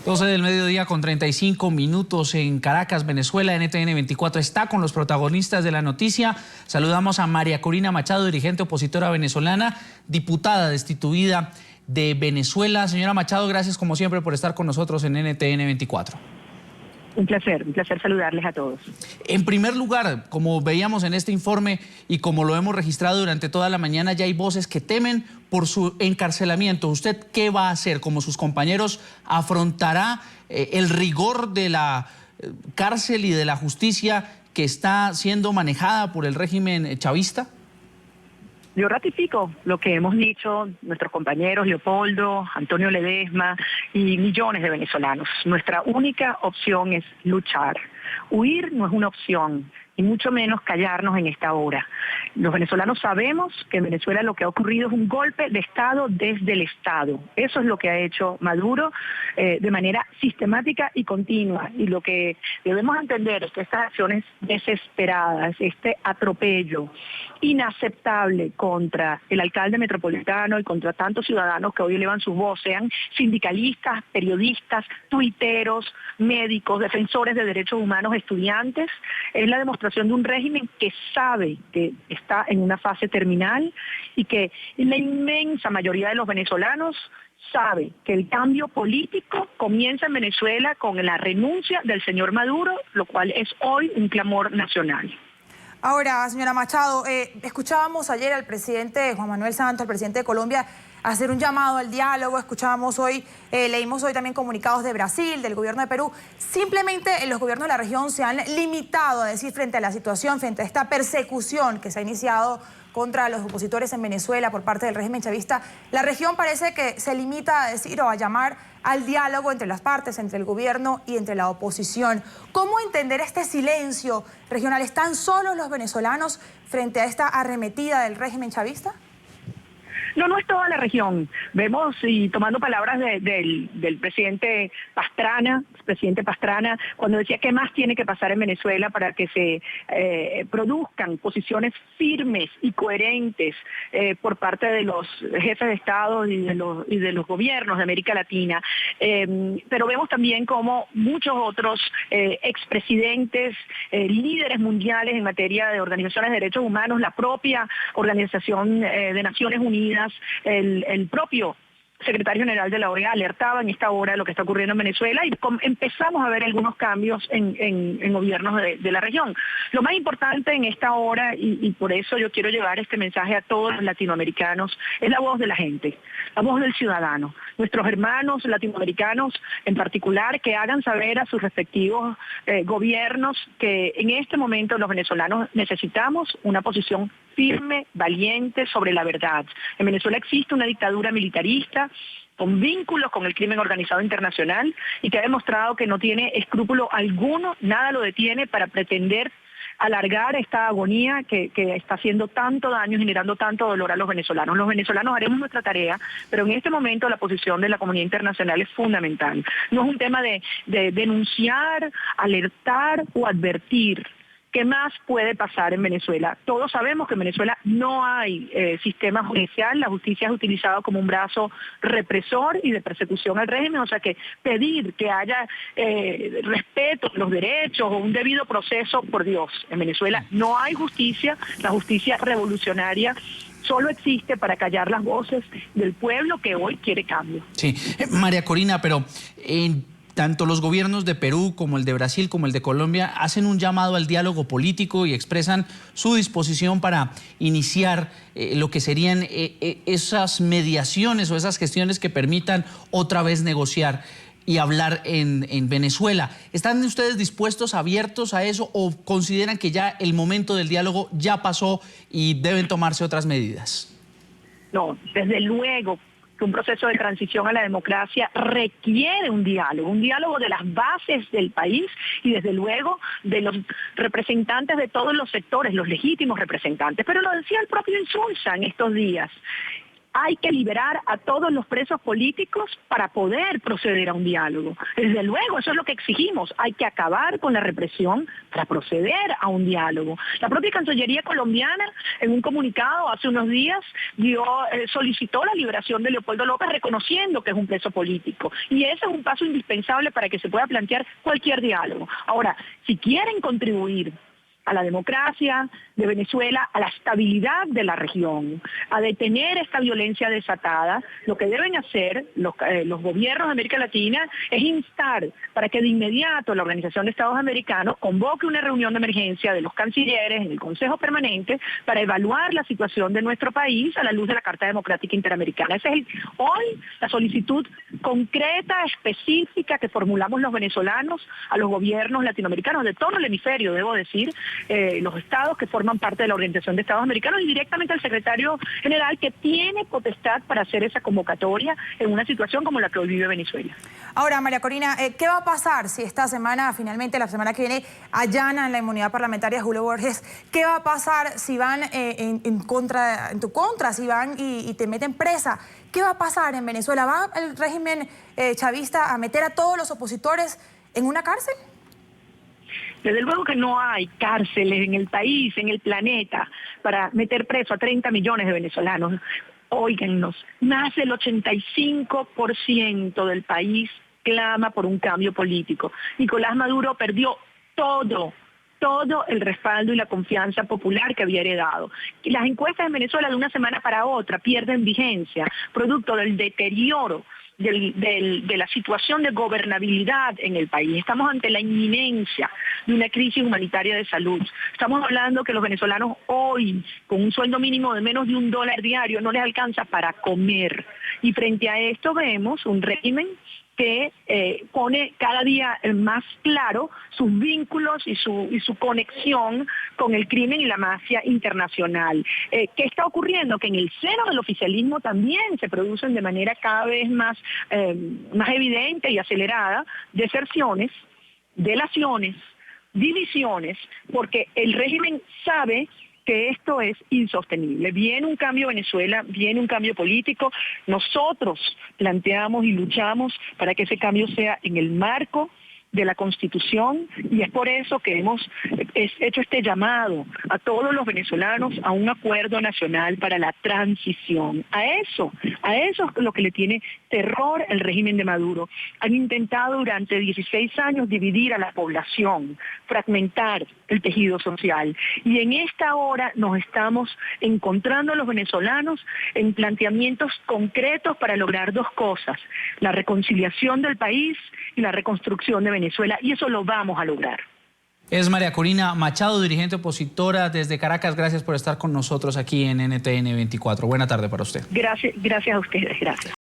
12 del mediodía con 35 minutos en Caracas, Venezuela. NTN 24 está con los protagonistas de la noticia. Saludamos a María Corina Machado, dirigente opositora venezolana, diputada destituida de Venezuela. Señora Machado, gracias como siempre por estar con nosotros en NTN 24. Un placer saludarles a todos. En primer lugar, como veíamos en este informe y como lo hemos registrado durante toda la mañana, ya hay voces que temen por su encarcelamiento. ¿Usted qué va a hacer? ¿Como sus compañeros afrontará el rigor de la cárcel y de la justicia que está siendo manejada por el régimen chavista? Yo ratifico lo que hemos dicho nuestros compañeros Leopoldo, Antonio Ledesma y millones de venezolanos. Nuestra única opción es luchar. Huir no es una opción, y mucho menos callarnos en esta hora. Los venezolanos sabemos que en Venezuela lo que ha ocurrido es un golpe de Estado desde el Estado. Eso es lo que ha hecho Maduro de manera sistemática y continua. Y lo que debemos entender es que estas acciones desesperadas, este atropello inaceptable contra el alcalde metropolitano y contra tantos ciudadanos que hoy elevan su voz, sean sindicalistas, periodistas, tuiteros, médicos, defensores de derechos humanos, estudiantes, es la demostración de un régimen que sabe que está en una fase terminal y que la inmensa mayoría de los venezolanos sabe que el cambio político comienza en Venezuela con la renuncia del señor Maduro, lo cual es hoy un clamor nacional. Ahora, señora Machado, escuchábamos ayer al presidente Juan Manuel Santos, al presidente de Colombia, hacer un llamado al diálogo. Escuchábamos hoy, leímos hoy también comunicados de Brasil, del gobierno de Perú. Simplemente los gobiernos de la región se han limitado a decir frente a la situación, frente a esta persecución que se ha iniciado contra los opositores en Venezuela por parte del régimen chavista. La región parece que se limita a decir o a llamar al diálogo entre las partes, entre el gobierno y entre la oposición. ¿Cómo entender este silencio regional? ¿Están solos los venezolanos frente a esta arremetida del régimen chavista? No es toda la región. Vemos, y tomando palabras del presidente Pastrana, cuando decía qué más tiene que pasar en Venezuela para que se produzcan posiciones firmes y coherentes por parte de los jefes de Estado y de los gobiernos de América Latina. Pero vemos también como muchos otros expresidentes, líderes mundiales en materia de organizaciones de derechos humanos, la propia Organización de Naciones Unidas, el propio secretario general de la OEA alertaba en esta hora de lo que está ocurriendo en Venezuela y empezamos a ver algunos cambios en gobiernos de la región. Lo más importante en esta hora, y por eso yo quiero llevar este mensaje a todos los latinoamericanos, es la voz de la gente, la voz del ciudadano. Nuestros hermanos latinoamericanos en particular, que hagan saber a sus respectivos gobiernos que en este momento los venezolanos necesitamos una posición firme, valiente sobre la verdad. En Venezuela existe una dictadura militarista con vínculos con el crimen organizado internacional y que ha demostrado que no tiene escrúpulo alguno, nada lo detiene para pretender alargar esta agonía que está haciendo tanto daño, generando tanto dolor a los venezolanos. Los venezolanos haremos nuestra tarea, pero en este momento la posición de la comunidad internacional es fundamental. No es un tema de denunciar, alertar o advertir. ¿Qué más puede pasar en Venezuela? Todos sabemos que en Venezuela no hay sistema judicial, la justicia es utilizada como un brazo represor y de persecución al régimen, o sea que pedir que haya respeto a los derechos o un debido proceso, por Dios, en Venezuela no hay justicia, la justicia revolucionaria solo existe para callar las voces del pueblo que hoy quiere cambio. Sí, María Corina, pero tanto los gobiernos de Perú como el de Brasil como el de Colombia hacen un llamado al diálogo político y expresan su disposición para iniciar lo que serían esas mediaciones o esas gestiones que permitan otra vez negociar y hablar en Venezuela. ¿Están ustedes dispuestos, abiertos a eso o consideran que ya el momento del diálogo ya pasó y deben tomarse otras medidas? No, desde luego que un proceso de transición a la democracia requiere un diálogo de las bases del país y desde luego de los representantes de todos los sectores, los legítimos representantes. Pero lo decía el propio Insulza en estos días. Hay que liberar a todos los presos políticos para poder proceder a un diálogo. Desde luego, eso es lo que exigimos. Hay que acabar con la represión para proceder a un diálogo. La propia Cancillería colombiana, en un comunicado hace unos días, solicitó la liberación de Leopoldo López, reconociendo que es un preso político. Y ese es un paso indispensable para que se pueda plantear cualquier diálogo. Ahora, si quieren contribuir a la democracia de Venezuela, a la estabilidad de la región, a detener esta violencia desatada, lo que deben hacer los gobiernos de América Latina es instar para que de inmediato la Organización de Estados Americanos convoque una reunión de emergencia de los cancilleres en el Consejo Permanente para evaluar la situación de nuestro país a la luz de la Carta Democrática Interamericana. Esa es hoy la solicitud concreta, específica que formulamos los venezolanos a los gobiernos latinoamericanos de todo el hemisferio, debo decir, los estados que forman parte de la Organización de Estados Americanos y directamente al secretario general, que tiene potestad para hacer esa convocatoria en una situación como la que hoy vive Venezuela. Ahora, María Corina, ¿qué va a pasar si esta semana, finalmente la semana que viene, allanan la inmunidad parlamentaria a Julio Borges? ¿Qué va a pasar si van en tu contra, si van y te meten presa? ¿Qué va a pasar en Venezuela? ¿Va el régimen chavista a meter a todos los opositores en una cárcel? Desde luego que no hay cárceles en el país, en el planeta, para meter preso a 30 millones de venezolanos. Óigannos, más del 85% del país clama por un cambio político. Nicolás Maduro perdió todo el respaldo y la confianza popular que había heredado. Y las encuestas en Venezuela de una semana para otra pierden vigencia, producto del deterioro de la situación de gobernabilidad en el país. Estamos ante la inminencia de una crisis humanitaria de salud. Estamos hablando que los venezolanos hoy, con un sueldo mínimo de menos de $1 diario, no les alcanza para comer. Y frente a esto vemos un régimen que pone cada día más claro sus vínculos y su conexión con el crimen y la mafia internacional. ¿Qué está ocurriendo? Que en el seno del oficialismo también se producen de manera cada vez más evidente y acelerada deserciones, delaciones, divisiones, porque el régimen sabe que esto es insostenible. Viene un cambio en Venezuela, viene un cambio político. Nosotros planteamos y luchamos para que ese cambio sea en el marco de la Constitución, y es por eso que hemos hecho este llamado a todos los venezolanos a un acuerdo nacional para la transición. A eso es lo que le tiene terror el régimen de Maduro. Han intentado durante 16 años dividir a la población, fragmentar el tejido social, y en esta hora nos estamos encontrando los venezolanos en planteamientos concretos para lograr dos cosas: la reconciliación del país y la reconstrucción de Venezuela, y eso lo vamos a lograr. Es María Corina Machado, dirigente opositora desde Caracas. Gracias por estar con nosotros aquí en NTN 24. Buena tarde para usted. Gracias a ustedes. Gracias.